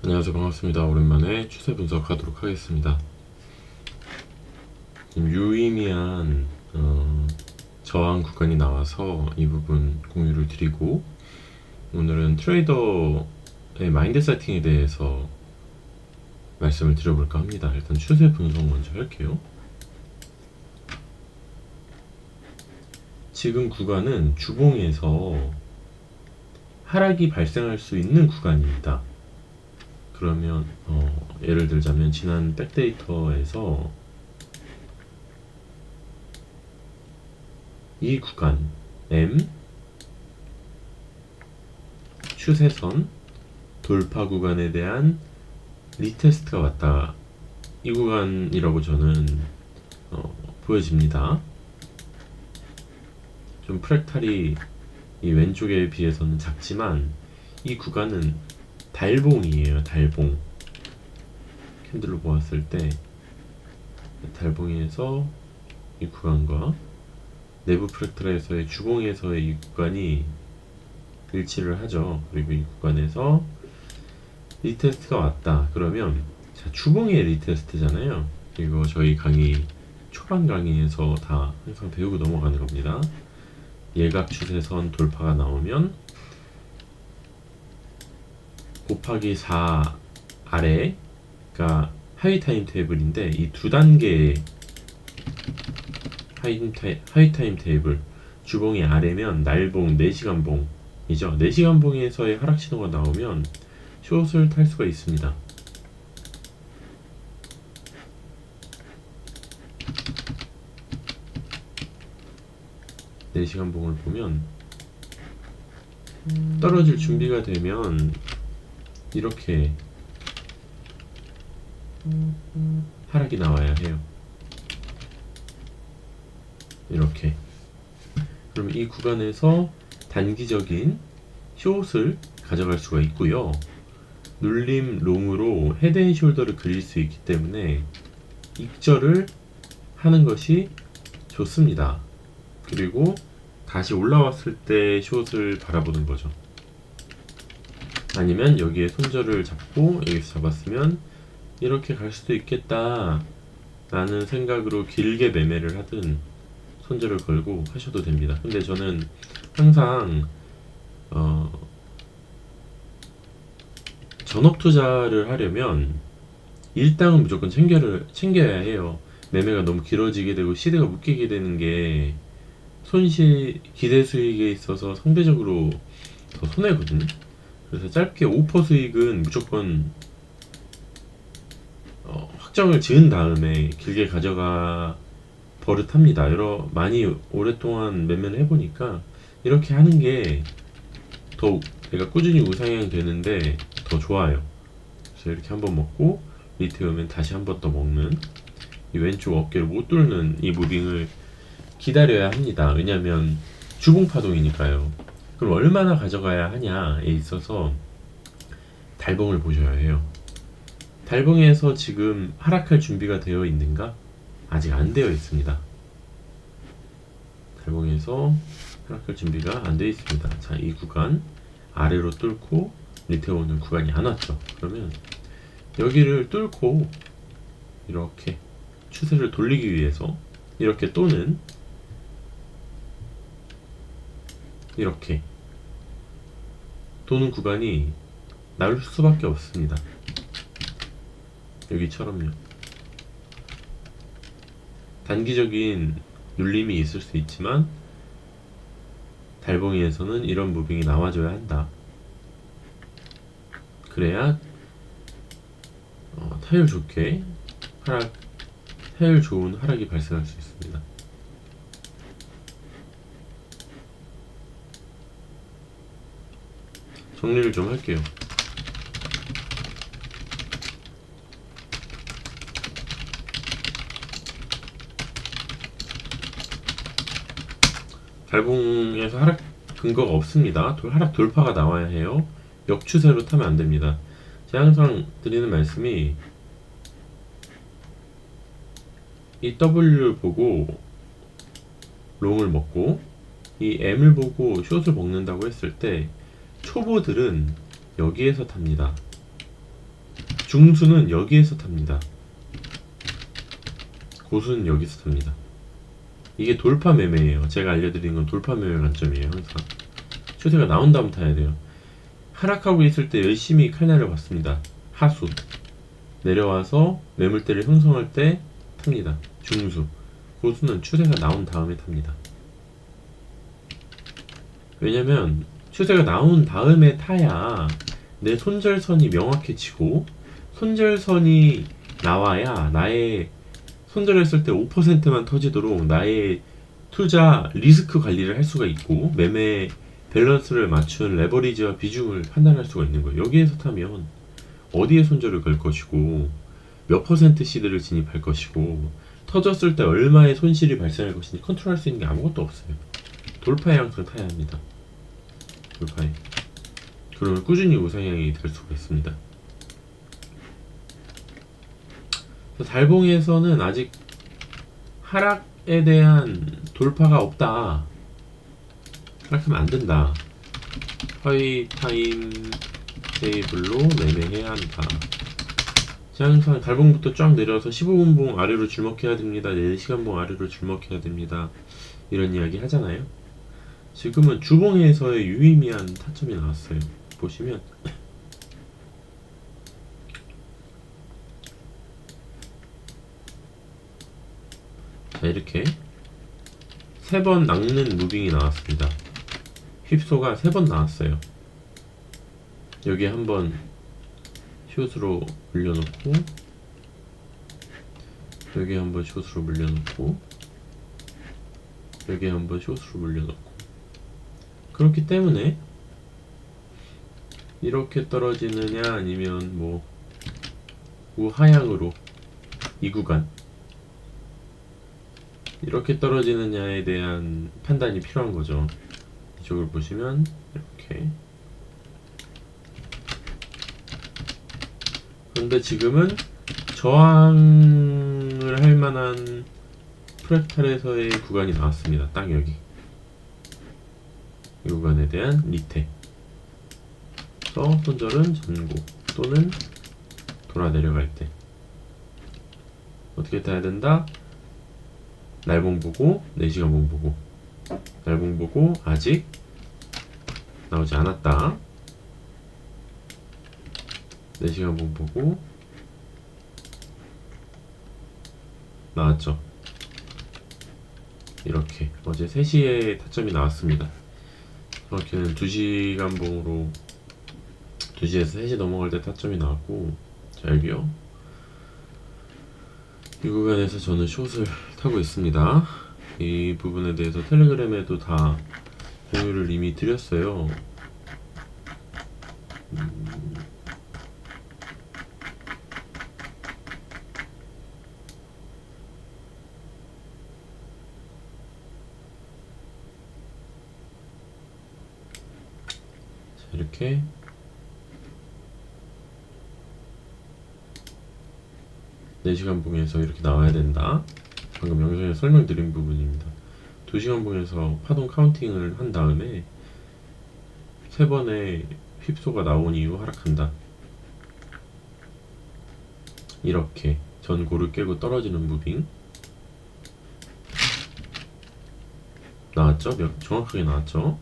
안녕하세요. 반갑습니다. 오랜만에 추세 분석하도록 하겠습니다. 지금 유의미한 저항 구간이 나와서 이 부분 공유를 드리고, 오늘은 트레이더의 마인드 세팅에 대해서 말씀을 드려볼까 합니다. 일단 추세 분석 먼저 할게요. 지금 구간은 주봉에서 하락이 발생할 수 있는 구간입니다. 그러면 예를 들자면 지난 백데이터에서 이 구간 M 추세선 돌파 구간에 대한 리테스트가 왔다, 이 구간이라고 저는 보여집니다. 좀 프랙탈이 이 왼쪽에 비해서는 작지만 이 구간은 달봉이에요. 달봉. 캔들로 보았을 때 달봉에서 이 구간과 내부 프랙탈에서의 주봉에서의 이 구간이 일치를 하죠. 그리고 이 구간에서 리테스트가 왔다 그러면, 자, 주봉의 리테스트잖아요. 이거 저희 강의 초반 강의에서 다 항상 배우고 넘어가는 겁니다. 예각 추세선 돌파가 나오면 곱하기 4 아래가 하위 타임 테이블인데, 이 두 단계의 하위 타임 테이블, 주봉이 아래면 날봉 4시간 봉이죠. 4시간 봉에서의 하락 신호가 나오면 숏을 탈 수가 있습니다. 네 시간 봉을 보면 떨어질 준비가 되면 이렇게 하락이 나와야 해요. 이렇게. 그럼 이 구간에서 단기적인 숏을 가져갈 수가 있고요. 눌림 롱으로 헤드앤숄더를 그릴 수 있기 때문에 익절을 하는 것이 좋습니다. 그리고 다시 올라왔을 때 숏을 바라보는 거죠. 아니면 여기에 손절을 잡고 여기서 잡았으면 이렇게 갈 수도 있겠다 라는 생각으로 길게 매매를 하든 손절을 걸고 하셔도 됩니다. 근데 저는 항상 전업 투자를 하려면 일당은 무조건 챙겨야 해요. 매매가 너무 길어지게 되고 시대가 묶이게 되는 게 기대 수익에 있어서 상대적으로 더 손해거든요. 그래서 짧게 5% 수익은 무조건 확정을 지은 다음에 길게 가져가 버릇합니다. 많이 오랫동안 매매를 해보니까 이렇게 하는 게 더욱 내가 꾸준히 우상향 되는데 더 좋아요. 그래서 이렇게 한번 먹고 밑에 오면 다시 한 번 더 먹는, 이 왼쪽 어깨를 못 뚫는 이 무빙을 기다려야 합니다. 왜냐면 주봉 파동이니까요. 그럼 얼마나 가져가야 하냐에 있어서 달봉을 보셔야 해요. 달봉에서 지금 하락할 준비가 되어 있는가? 아직 안 되어 있습니다. 달봉에서 하락할 준비가 안 되어 있습니다. 자, 이 구간 아래로 뚫고 밑에 오는 구간이 안 왔죠. 그러면 여기를 뚫고 이렇게 추세를 돌리기 위해서 이렇게 또는 이렇게 도는 구간이 나올 수밖에 없습니다. 여기처럼요. 단기적인 눌림이 있을 수 있지만 달봉이에서는 이런 무빙이 나와줘야 한다. 그래야 타율 좋은 하락이 발생할 수 있습니다. 정리를 좀 할게요. 달봉에서 하락 근거가 없습니다. 하락 돌파가 나와야 해요. 역추세로 타면 안 됩니다. 제가 항상 드리는 말씀이, 이 W 보고 롱을 먹고 이 M을 보고 숏을 먹는다고 했을 때 초보들은 여기에서 탑니다. 중수는 여기에서 탑니다. 고수는 여기서 탑니다. 이게 돌파 매매예요. 제가 알려드리는 건 돌파 매매 관점이에요. 항상 추세가 나온 다음 타야 돼요. 하락하고 있을 때 열심히 칼날을 받습니다. 하수 내려와서 매물대를 형성할 때 탑니다. 중수 고수는 추세가 나온 다음에 탑니다. 왜냐면 추세가 나온 다음에 타야 내 손절선이 명확해지고, 손절선이 나와야 나의 손절했을 때 5%만 터지도록 나의 투자 리스크 관리를 할 수가 있고, 매매 밸런스를 맞춘 레버리지와 비중을 판단할 수가 있는 거예요. 여기에서 타면 어디에 손절을 걸 것이고, 몇 퍼센트 시드를 진입할 것이고, 터졌을 때 얼마의 손실이 발생할 것인지 컨트롤할 수 있는 게 아무것도 없어요. 돌파에 항상 타야 합니다. 돌파에. 그러면 꾸준히 우상향이 될 수가 있습니다. 달봉에서는 아직 하락에 대한 돌파가 없다. 하락하면 안 된다. 하이 타임 테이블로 매매해야 한다. 항상 달봉부터 쫙 내려서 15분봉 아래로 줄먹혀야 됩니다. 4시간봉 아래로 줄먹혀야 됩니다. 이런 이야기 하잖아요. 지금은 주봉에서의 유의미한 타점이 나왔어요. 보시면 자, 이렇게 3번 낚는 무빙이 나왔습니다. 휩소가 3번 나왔어요. 여기 한번 숏으로 물려놓고, 여기 한번 숏으로 물려놓고, 여기 한번 숏으로 물려놓고. 그렇기 때문에 이렇게 떨어지느냐 아니면 뭐 우하향으로 이 구간 이렇게 떨어지느냐에 대한 판단이 필요한 거죠. 이쪽을 보시면 이렇게. 그런데 지금은 저항을 할 만한 프랙탈에서의 구간이 나왔습니다. 딱 여기 이 구간에 대한 리테. 그래서 손절은 전고 또는 돌아 내려갈 때 어떻게 타야 된다? 날봉 보고 4시간 봉 보고, 날봉 보고 아직 나오지 않았다. 4시간 봉 보고 나왔죠. 이렇게 어제 3시에 타점이 나왔습니다. 정확히는 2시간 봉으로 2시에서 3시 넘어갈 때 타점이 나왔고, 자 여기요. 이 구간에서 저는 숏을 타고 있습니다. 이 부분에 대해서 텔레그램에도 다 공유를 이미 드렸어요. 자, 이렇게 (4시간) 봉에서 이렇게 나와야 된다. 방금 영상에 설명드린 부분입니다. 2시간 봉에서 파동 카운팅을 한 다음에 3번의 휩소가 나온 이후 하락한다. 이렇게 전고를 깨고 떨어지는 무빙 나왔죠? 정확하게 나왔죠?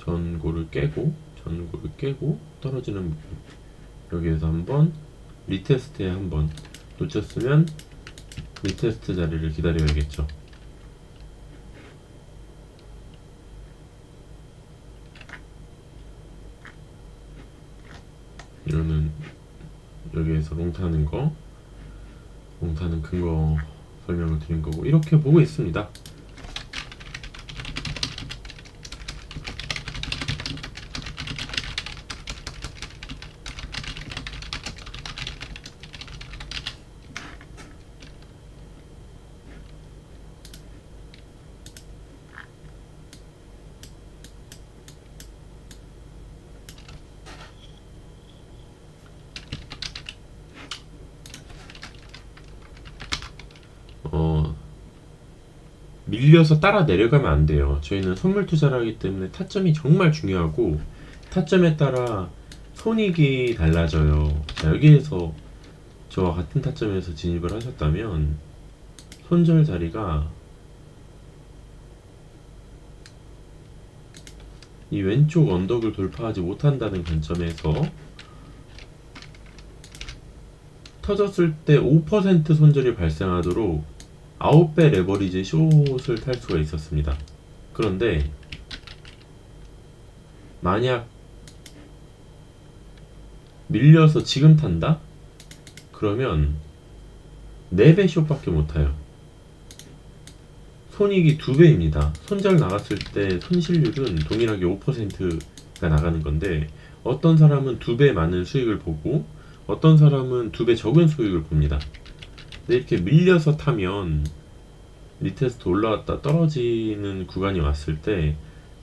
전고를 깨고 떨어지는 부분. 여기에서 한번 리테스트에 한번 놓쳤으면 리테스트 자리를 기다려야겠죠. 이거는 여기에서 롱타는 근거 설명을 드린 거고, 이렇게 보고 있습니다. 밀려서 따라 내려가면 안 돼요. 저희는 선물 투자를 하기 때문에 타점이 정말 중요하고 타점에 따라 손익이 달라져요. 자, 여기에서 저와 같은 타점에서 진입을 하셨다면 손절 자리가 이 왼쪽 언덕을 돌파하지 못한다는 관점에서 터졌을 때 5% 손절이 발생하도록 9배 레버리지 숏을 탈 수가 있었습니다. 그런데 만약 밀려서 지금 탄다? 그러면 4배 숏밖에 못 타요. 손익이 2배입니다. 손절 나갔을 때 손실률은 동일하게 5%가 나가는 건데 어떤 사람은 2배 많은 수익을 보고 어떤 사람은 2배 적은 수익을 봅니다. 근데 이렇게 밀려서 타면 리테스트 올라왔다 떨어지는 구간이 왔을 때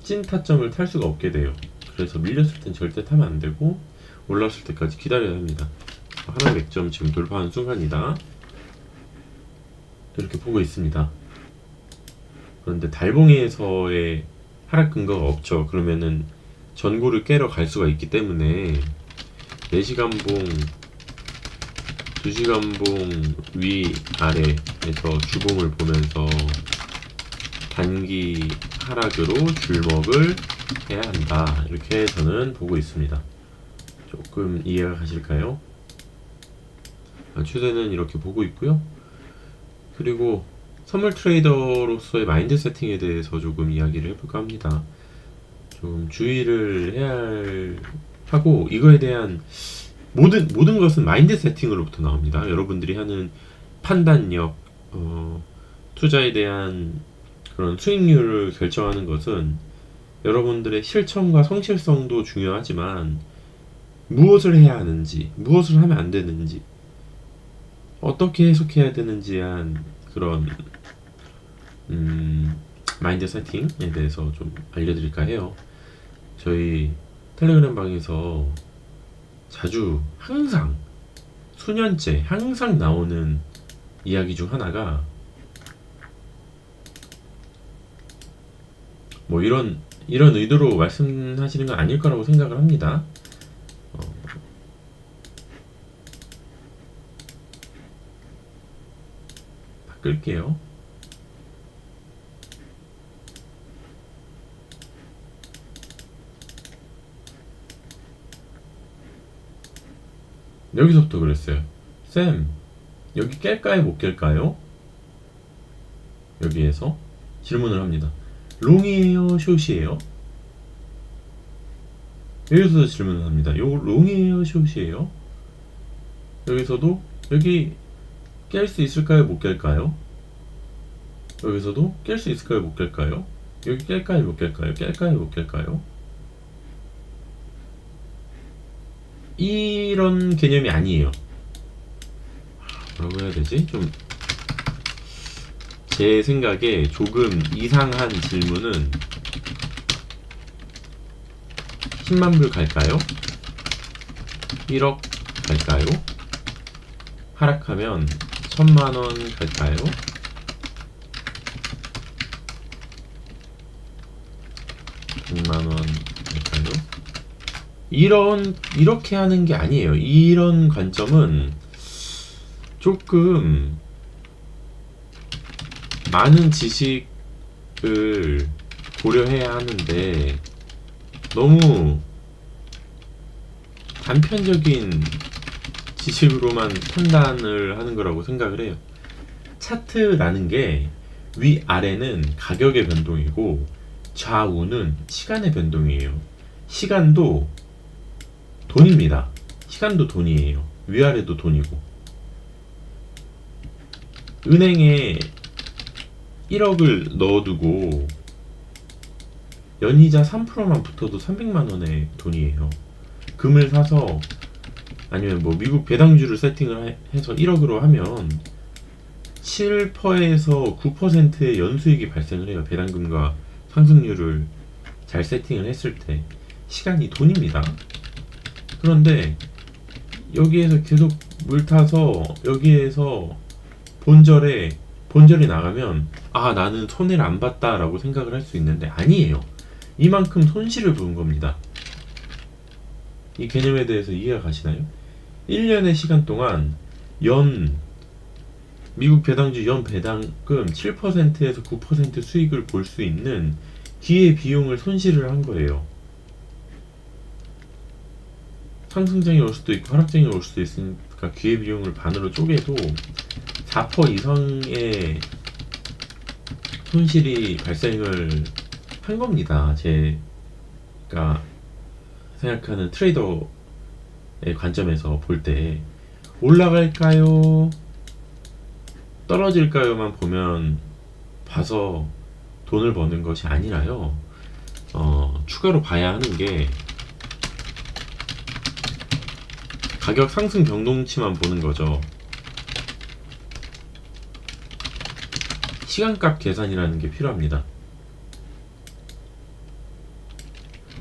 찐 타점을 탈 수가 없게 돼요. 그래서 밀렸을 땐 절대 타면 안 되고 올라왔을 때까지 기다려야 합니다. 하나 100점 지금 돌파하는 순간이다. 이렇게 보고 있습니다. 그런데 달봉에서의 하락 근거가 없죠. 그러면은 전고를 깨러 갈 수가 있기 때문에 4시간봉, 2시간봉 위 아래에서 주봉을 보면서 단기 하락으로 줄먹을 해야 한다. 이렇게 저는 보고 있습니다. 조금 이해가 가실까요? 추세는 이렇게 보고 있고요. 그리고 선물 트레이더로서의 마인드 세팅에 대해서 조금 이야기를 해볼까 합니다. 좀 주의를 해야 하고 이거에 대한 모든 것은 마인드 세팅으로부터 나옵니다. 여러분들이 하는 판단력, 투자에 대한 그런 수익률을 결정하는 것은 여러분들의 실천과 성실성도 중요하지만 무엇을 해야 하는지, 무엇을 하면 안 되는지, 어떻게 해석해야 되는지에 한 그런 마인드 세팅에 대해서 좀 알려드릴까 해요. 저희 텔레그램 방에서 자주 항상 수년째 항상 나오는 이야기 중 하나가 뭐 이런 의도로 말씀하시는 건 아닐 거라고 생각을 합니다. 바꿀게요. 여기서부터 그랬어요. 쌤, 여기 깰까요? 못 깰까요? 여기에서 질문을 합니다. 롱이에요? 숏이에요? 여기서도 질문을 합니다. 요 롱이에요? 숏이에요? 여기서도 여기 깰 수 있을까요? 못 깰까요? 여기서도 깰 수 있을까요? 못 깰까요? 여기 깰까요? 못 깰까요? 깰까요? 못 깰까요? 이런 개념이 아니에요. 뭐라고 해야 되지? 좀 제 생각에 조금 이상한 질문은 10만불 갈까요? 1억 갈까요? 하락하면 1000만원 갈까요? (100만원) 갈까요? 이렇게 하는 게 아니에요. 이런 관점은 조금 많은 지식을 고려해야 하는데 너무 단편적인 지식으로만 판단을 하는 거라고 생각을 해요. 차트라는 게 위아래는 가격의 변동이고 좌우는 시간의 변동이에요. 시간도 돈입니다. 시간도 돈이에요. 위아래도 돈이고. 은행에 1억을 넣어두고 연이자 3%만 붙어도 300만원의 돈이에요. 금을 사서 아니면 뭐 미국 배당주를 세팅을 해서 1억으로 하면 7%에서 9%의 연수익이 발생을 해요. 배당금과 상승률을 잘 세팅을 했을 때. 시간이 돈입니다. 그런데 여기에서 계속 물 타서 여기에서 본절에 본절이 나가면 아 나는 손해를 안 봤다 라고 생각을 할 수 있는데 아니에요. 이만큼 손실을 본 겁니다. 이 개념에 대해서 이해가 가시나요? 1년의 시간 동안 연 미국 배당주 연 배당금 7%에서 9% 수익을 볼 수 있는 기회 비용을 손실을 한 거예요. 상승장이 올 수도 있고 하락장이 올 수도 있으니까 기회 비용을 반으로 쪼개도 4% 이상의 손실이 발생을 한 겁니다. 제가 생각하는 트레이더의 관점에서 볼 때 올라갈까요? 떨어질까요만 보면 봐서 돈을 버는 것이 아니라요. 추가로 봐야 하는 게 가격 상승 변동치만 보는 거죠. 시간값 계산이라는 게 필요합니다.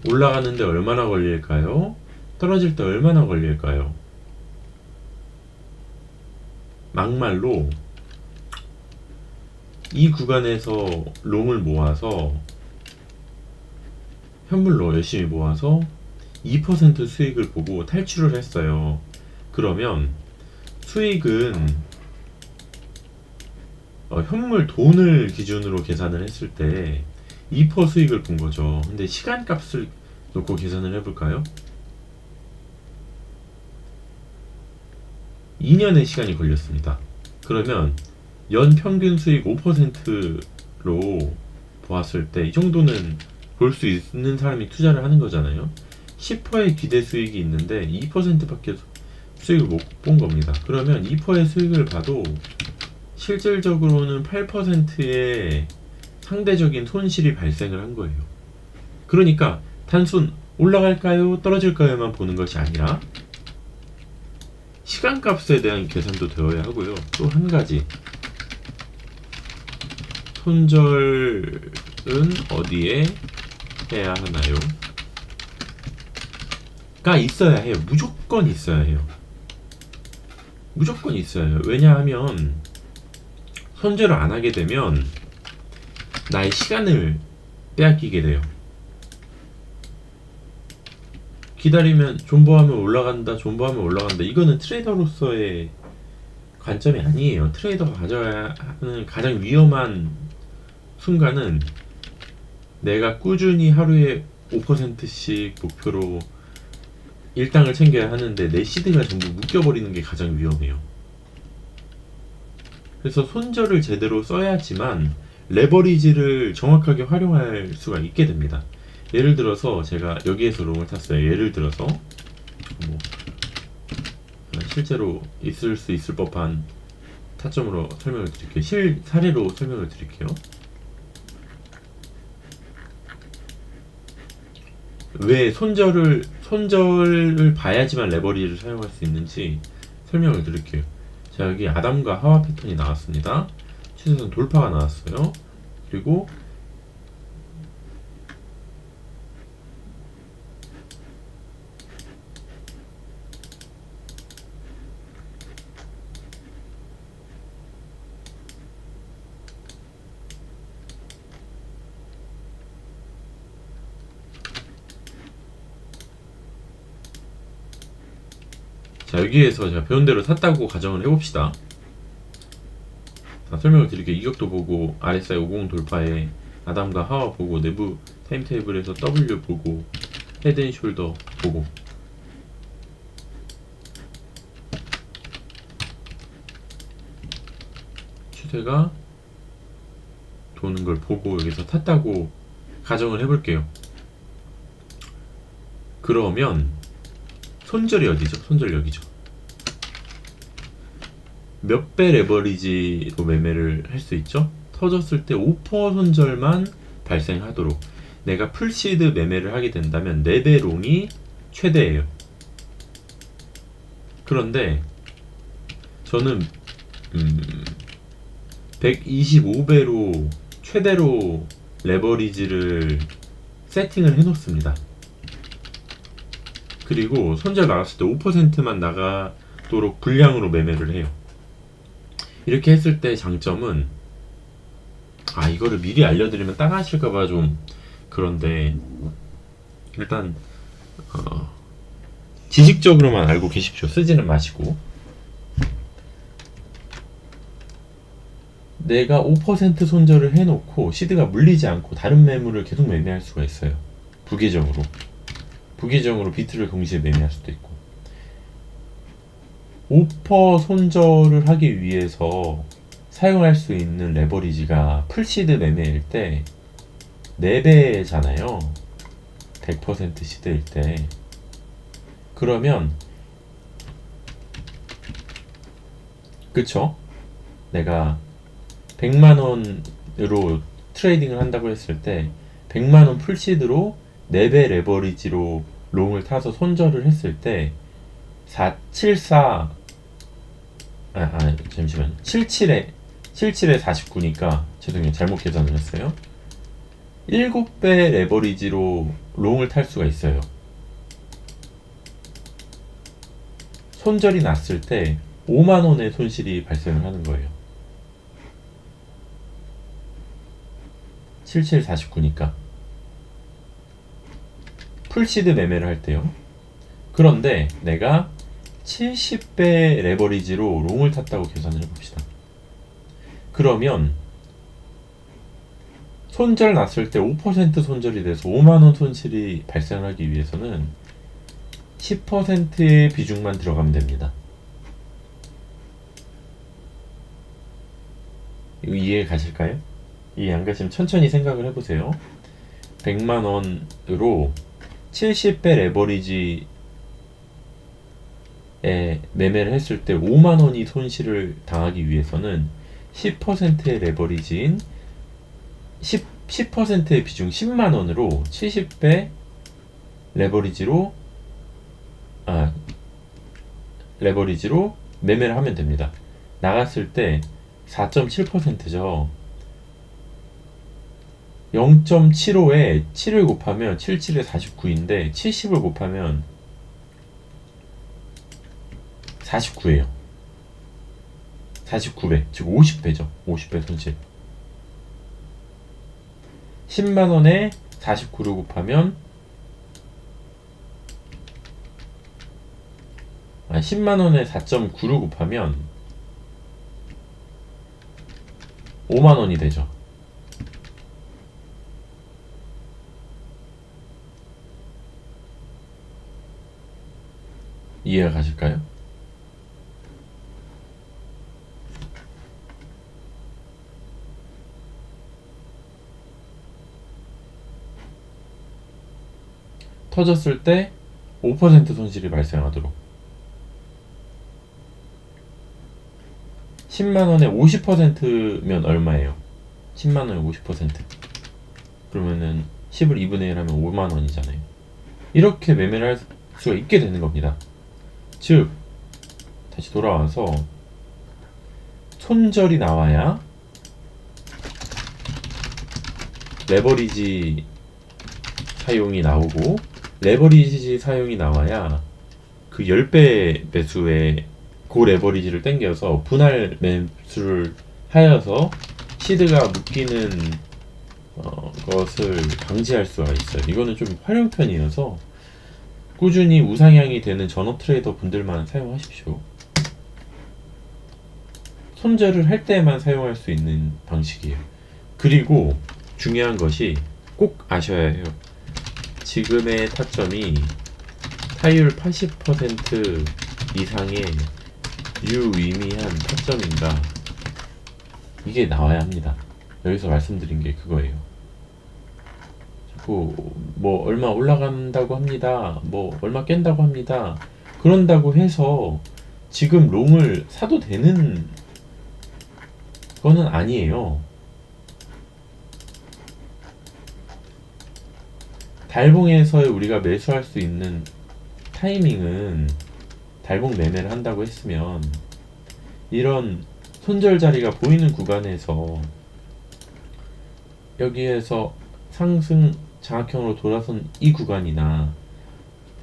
올라가는데 얼마나 걸릴까요? 떨어질 때 얼마나 걸릴까요? 막말로 이 구간에서 롱을 모아서 현물로 열심히 모아서 2% 수익을 보고 탈출을 했어요. 그러면 수익은 현물 돈을 기준으로 계산을 했을 때 2% 수익을 본 거죠. 근데 시간값을 놓고 계산을 해볼까요? 2년의 시간이 걸렸습니다. 그러면 연 평균 수익 5%로 보았을 때 이 정도는 볼 수 있는 사람이 투자를 하는 거잖아요. 10%의 기대 수익이 있는데 2%밖에 수익을 못 본 겁니다. 그러면 2%의 수익을 봐도 실질적으로는 8%의 상대적인 손실이 발생을 한 거예요. 그러니까 단순 올라갈까요? 떨어질까요?만 보는 것이 아니라 시간값에 대한 계산도 되어야 하고요. 또 한 가지, 손절은 어디에 해야 하나요? 가 있어야 해요. 무조건 있어야 해요. 무조건 있어야 해요. 왜냐하면 손절을 안 하게 되면 나의 시간을 빼앗기게 돼요. 기다리면 존버하면 올라간다, 존버하면 올라간다. 이거는 트레이더로서의 관점이 아니에요. 트레이더가 가져야 하는 가장 위험한 순간은 내가 꾸준히 하루에 5%씩 목표로 일당을 챙겨야 하는데 내 시드가 전부 묶여버리는 게 가장 위험해요. 그래서 손절을 제대로 써야지만 레버리지를 정확하게 활용할 수가 있게 됩니다. 예를 들어서 제가 여기에서 롱을 탔어요. 예를 들어서 뭐 실제로 있을 수 있을 법한 타점으로 설명을 드릴게요. 사례로 설명을 드릴게요. 왜 손절을 봐야지만 레버리지를 사용할 수 있는지 설명을 드릴게요. 자, 여기 아담과 하와 패턴이 나왔습니다. 추세선 돌파가 나왔어요. 그리고 자, 여기에서 제가 배운 대로 샀다고 가정을 해봅시다. 자, 설명을 드릴게요. 이격도 보고 RSI 50 돌파에 아담과 하와 보고 내부 타임테이블에서 W 보고 헤드앤숄더 보고 추세가 도는 걸 보고 여기서 탔다고 가정을 해볼게요. 그러면 손절이 어디죠? 손절 여기죠. 몇 배 레버리지로 매매를 할 수 있죠? 터졌을 때 5% 손절만 발생하도록 내가 풀시드 매매를 하게 된다면 4배 롱이 최대예요. 그런데 저는 125배로 최대로 레버리지를 세팅을 해놓습니다. 그리고 손절 나갔을 때 5%만 나가도록 불량으로 매매를 해요. 이렇게 했을 때 장점은 이거를 미리 알려드리면 따가실까봐 좀 그런데, 일단 지식적으로만 알고 계십시오. 쓰지는 마시고. 내가 5% 손절을 해놓고 시드가 물리지 않고 다른 매물을 계속 매매할 수가 있어요. 부계정으로 비트를 동시에 매매할 수도 있고. 5% 손절을 하기 위해서 사용할 수 있는 레버리지가 풀시드 매매일 때 4배잖아요. 100% 시드일 때. 그러면 그쵸? 내가 100만원으로 트레이딩을 한다고 했을 때 100만원 풀시드로 4배 레버리지로 롱을 타서 손절을 했을 때 474 잠시만요. 77에 49니까 죄송해요. 잘못 계산을 했어요. 7배 레버리지로 롱을 탈 수가 있어요. 손절이 났을 때 5만원의 손실이 발생을 하는 거예요. 77, 49니까. 풀시드 매매를 할 때요. 그런데 내가 70배 레버리지로 롱을 탔다고 계산을 해봅시다. 그러면 손절 났을 때 5% 손절이 돼서 5만원 손실이 발생하기 위해서는 10%의 비중만 들어가면 됩니다. 이거 이해 가실까요? 이해 안 가시면 천천히 생각을 해보세요. 100만원으로 70배 레버리지에 매매를 했을 때 5만원이 손실을 당하기 위해서는 10%의 레버리지인 10%의 비중 10만원으로 70배 레버리지로 매매를 하면 됩니다. 나갔을 때 4.7%죠. 0.75에 7을 곱하면 77에 49인데 70을 곱하면 49예요. 49배, 즉 50배죠. 50배 손실. 10만원에 49를 곱하면 10만원에 4.9를 곱하면 5만원이 되죠. 이해가 가실까요? 터졌을 때 5% 손실이 발생하도록. 10만원에 50%면 얼마예요? 10만원에 50%. 그러면은 10을 2분의 1 하면 5만원이잖아요. 이렇게 매매를 할 수가 있게 되는 겁니다. 즉, 다시 돌아와서 손절이 나와야 레버리지 사용이 나오고, 레버리지 사용이 나와야 그 10배 매수에 고 레버리지를 땡겨서 분할 매수를 하여서 시드가 묶이는 것을 방지할 수가 있어요. 이거는 좀 활용편이어서 꾸준히 우상향이 되는 전업 트레이더 분들만 사용하십시오. 손절을 할 때만 사용할 수 있는 방식이에요. 그리고 중요한 것이 꼭 아셔야 해요. 지금의 타점이 타율 80% 이상의 유의미한 타점인가, 이게 나와야 합니다. 여기서 말씀드린 게 그거예요. 뭐 얼마 올라간다고 합니다, 뭐 얼마 깬다고 합니다, 그런다고 해서 지금 롱을 사도 되는 거는 아니에요. 달봉에서 우리가 매수할 수 있는 타이밍은, 달봉 매매를 한다고 했으면 이런 손절 자리가 보이는 구간에서, 여기에서 상승 장악형으로 돌아선 이 구간이나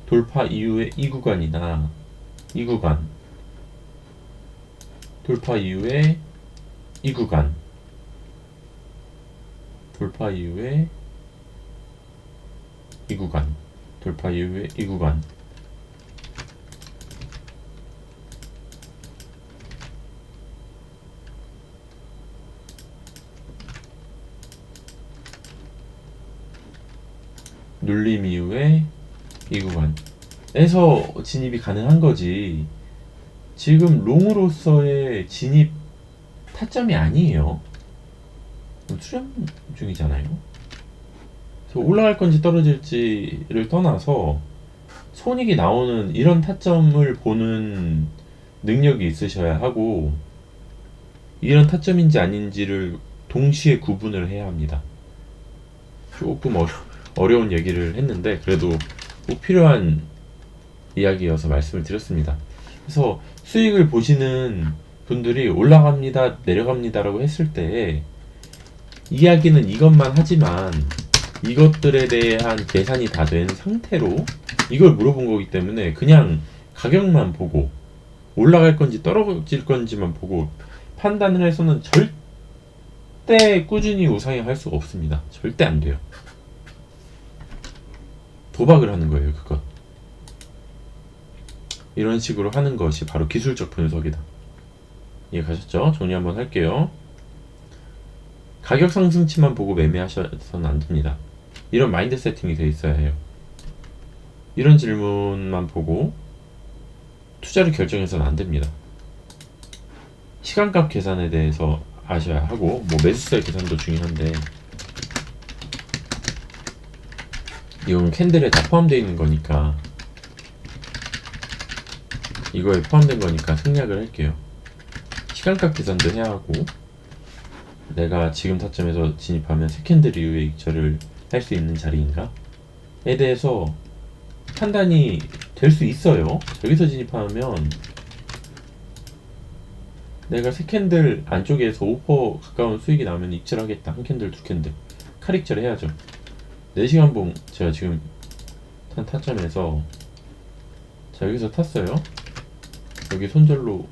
돌파 이후의 이 구간이나 이 구간, 돌파 이후에 이 구간, 돌파 이후에 이 구간, 돌파 이후에 이 구간. 눌림 이후에 이 구간에서 진입이 가능한 거지. 지금 롱으로서의 진입 타점이 아니에요. 수렴 중이잖아요. 그래서 올라갈 건지 떨어질지를 떠나서 손익이 나오는 이런 타점을 보는 능력이 있으셔야 하고, 이런 타점인지 아닌지를 동시에 구분을 해야 합니다. 조금 어려운 얘기를 했는데 그래도 꼭 필요한 이야기여서 말씀을 드렸습니다. 그래서 수익을 보시는 분들이 올라갑니다, 내려갑니다 라고 했을 때 이야기는 이것만 하지만 이것들에 대한 계산이 다 된 상태로 이걸 물어본 거기 때문에 그냥 가격만 보고 올라갈 건지 떨어질 건지만 보고 판단을 해서는 절대 꾸준히 우상향할 수가 없습니다. 절대 안 돼요. 도박을 하는 거예요, 그건. 이런 식으로 하는 것이 바로 기술적 분석이다. 이해 가셨죠? 정리 한번 할게요. 가격 상승치만 보고 매매하셔서는 안 됩니다. 이런 마인드 세팅이 돼 있어야 해요. 이런 질문만 보고 투자를 결정해서는 안 됩니다. 시간값 계산에 대해서 아셔야 하고, 뭐 매수세 계산도 중요한데 이건 캔들에 다 포함되어 있는 거니까, 이거에 포함된 거니까 생략을 할게요. 시간값 계산도 해야 하고, 내가 지금 타점에서 진입하면 세캔들 이후에 익절을 할 수 있는 자리인가에 대해서 판단이 될 수 있어요. 여기서 진입하면 내가 세캔들 안쪽에서 5% 가까운 수익이 나오면 익절하겠다. 한 캔들, 두 캔들 칼 익절 해야죠. 4시간 봉 제가 지금 탄 타점에서 자, 여기서 탔어요. 여기 손절로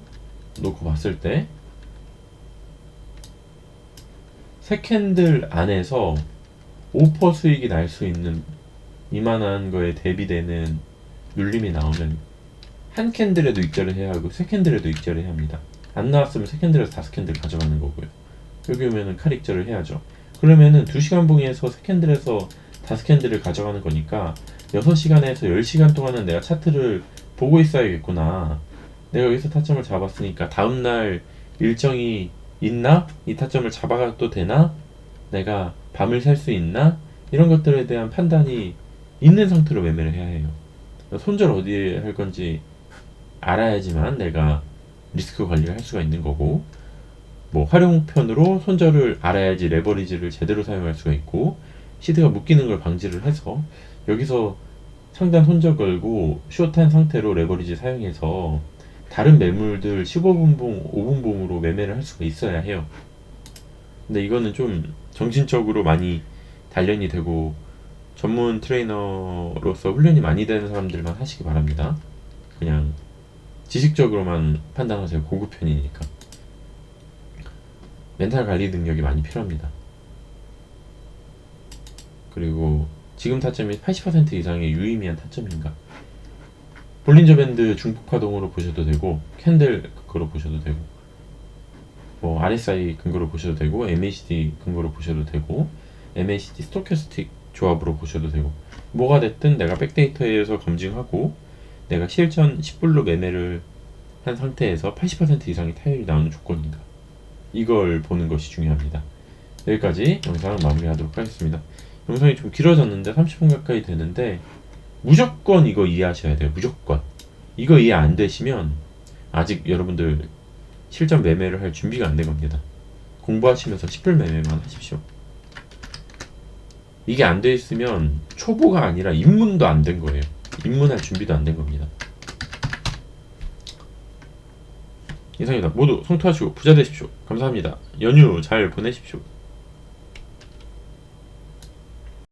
놓고 봤을 때 세 캔들 안에서 5% 수익이 날 수 있는 이만한 거에 대비되는 눌림이 나오면 한 캔들에도 익절을 해야 하고 세 캔들에도 익절을 해야 합니다. 안 나왔으면 세 캔들에서 5캔들 가져가는 거고요. 여기 오면은 칼 익절을 해야죠. 그러면은 2시간 봉에서 세 캔들에서 5캔들을 가져가는 거니까 6시간에서 10시간 동안은 내가 차트를 보고 있어야겠구나. 내가 여기서 타점을 잡았으니까 다음날 일정이 있나? 이 타점을 잡아가도 되나? 내가 밤을 살 수 있나? 이런 것들에 대한 판단이 있는 상태로 매매를 해야 해요. 손절 어디에 할 건지 알아야지만 내가 리스크 관리를 할 수가 있는 거고, 뭐 활용편으로 손절을 알아야지 레버리지를 제대로 사용할 수가 있고, 시드가 묶이는 걸 방지를 해서 여기서 상단 손절 걸고 숏한 상태로 레버리지 사용해서 다른 매물들 15분 봉, 5분 봉으로 매매를 할 수가 있어야 해요. 근데 이거는 좀 정신적으로 많이 단련이 되고 전문 트레이너로서 훈련이 많이 되는 사람들만 하시기 바랍니다. 그냥 지식적으로만 판단하세요. 고급 편이니까. 멘탈 관리 능력이 많이 필요합니다. 그리고 지금 타점이 80% 이상의 유의미한 타점인가, 볼린저 밴드 중폭 파동으로 보셔도 되고, 캔들 근거로 보셔도 되고, 뭐 RSI 근거로 보셔도 되고, MACD 근거로 보셔도 되고, MACD 스토캐스틱 조합으로 보셔도 되고, 뭐가 됐든 내가 백데이터에서 검증하고 내가 실전 10불로 매매를 한 상태에서 80% 이상의 타율이 나오는 조건인가, 이걸 보는 것이 중요합니다. 여기까지 영상을 마무리하도록 하겠습니다. 영상이 좀 길어졌는데 30분 가까이 되는데 무조건 이거 이해하셔야 돼요. 무조건. 이거 이해 안 되시면 아직 여러분들 실전 매매를 할 준비가 안 된 겁니다. 공부하시면서 10불 매매만 하십시오. 이게 안 돼 있으면 초보가 아니라 입문도 안 된 거예요. 입문할 준비도 안 된 겁니다. 이상입니다. 모두 성투하시고 부자 되십시오. 감사합니다. 연휴 잘 보내십시오.